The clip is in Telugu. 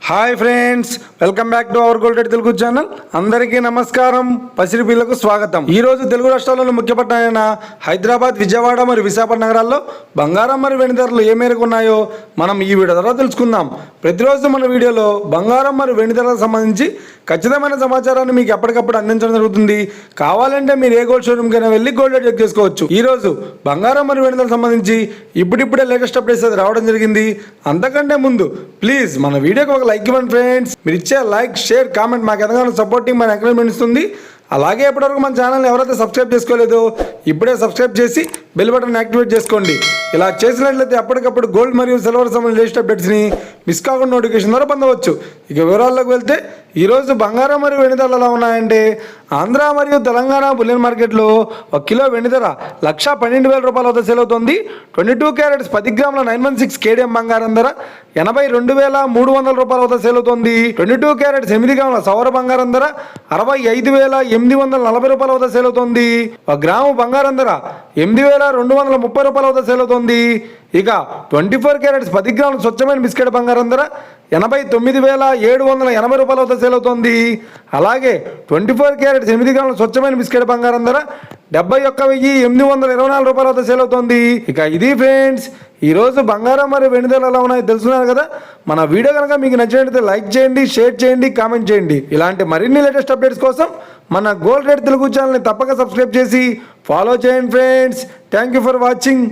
Hi friends, welcome back to our golden Telugu channel. అందరికీ నమస్కారం. పసిరి పిల్లకు స్వాగతం. ఈ రోజు తెలుగు రాష్ట్రాల్లోని ముఖ్య పట్టణాలైన హైదరాబాద్, విజయవాడ మరియు విశాఖపట్నం నగరాల్లో బంగారం మరియు వెండి ధరలు ఏ మేరకు ఉన్నాయో మనం ఈ వీడియో ద్వారా తెలుసుకుందాం. ప్రతిరోజు మన వీడియోలో బంగారం మరియు వెండి ధరలకు సంబంధించి ఖచ్చితమైన సమాచారాన్ని మీకు ఎప్పటికప్పుడు అందించడం జరుగుతుంది. కావాలంటే మీరు ఏ గోల్డ్ షోరూమ్ కైనా వెళ్ళి గోల్డ్ రేట్ చెక్ చేసుకోవచ్చు. ఈ రోజు బంగారం మరియు వెండి ధరలకు సంబంధించి ఇప్పుడిప్పుడే లేటెస్ట్ అప్డేట్స్ అది రావడం జరిగింది. అంతకంటే ముందు ప్లీజ్ మన వీడియోకి ఒక లైక్ ఇవ్వండి ఫ్రెండ్స్. మీరు ఇచ్చే లైక్, షేర్, కామెంట్ మాకు ఎంతగానో సపోర్టింగ్, మన ఎంకరేజ్మెంట్ ఇస్తుంది. అలాగే ఇప్పటివరకు మన ఛానల్ని ఎవరైతే సబ్స్క్రైబ్ చేసుకోలేదో ఇప్పుడే సబ్స్క్రైబ్ చేసి బెల్ బటన్ యాక్టివేట్ చేసుకోండి. ఇలా చేసినట్లయితే అప్పటికప్పుడు గోల్డ్ మరియు సిల్వర్ సంబంధించిన లేటెస్ట్ అప్డేట్స్ని మిస్ కాకుండా నోటిఫికేషన్ ద్వారా పొందవచ్చు. ఇక వివరాల్లోకి వెళ్తే ఈరోజు బంగారం మరియు వెండి ధరలు ఎలా ఉన్నాయంటే, ఆంధ్ర మరియు తెలంగాణ బులియన్ మార్కెట్లో 1 కిలో వెండి ధర 1,12,000 రూపాయల వద్ద సేల్ అవుతుంది. 22 క్యారెట్స్ 10 గ్రాముల 916 కేడిఎం బంగారం ధర 82,300 రూపాయల వద్ద సేల్ అవుతుంది. 22 క్యారెట్స్ 8 గ్రాముల సౌర బంగారం ధర 65,840 రూపాయల వద్ద సేల్ అవుతుంది. 1 గ్రాము బంగారం ధర 8,230 రూపాయల వద్ద సేల్ అవుతుంది. ఇక 24 క్యారెట్స్ 10 గ్రాముల స్వచ్ఛమైన బిస్కెట్ బంగారం ధర 89,780 రూపాయల వద్ద సేల్ అవుతుంది. అలాగే 24 క్యారెట్స్ 8 గ్రాముల స్వచ్ఛమైన బిస్కెట్ బంగారం ధర 71,824 రూపాయల వద్ద సేల్ అవుతుంది. ఇక ఇది ఫ్రెండ్స్ ఈరోజు బంగారం మరియు వెండి ధరలు ఎలా ఉన్నాయో తెలుసుకున్నారు కదా. మన వీడియో కనుక మీకు నచ్చినట్లయితే లైక్ చేయండి, షేర్ చేయండి, కామెంట్ చేయండి. ఇలాంటి మరిన్ని లేటెస్ట్ అప్డేట్స్ కోసం మన గోల్డ్ రేట్ తెలుగు ఛానల్ని తప్పక సబ్స్క్రైబ్ చేసి ఫాలో చేయండి friends. Thank you for watching.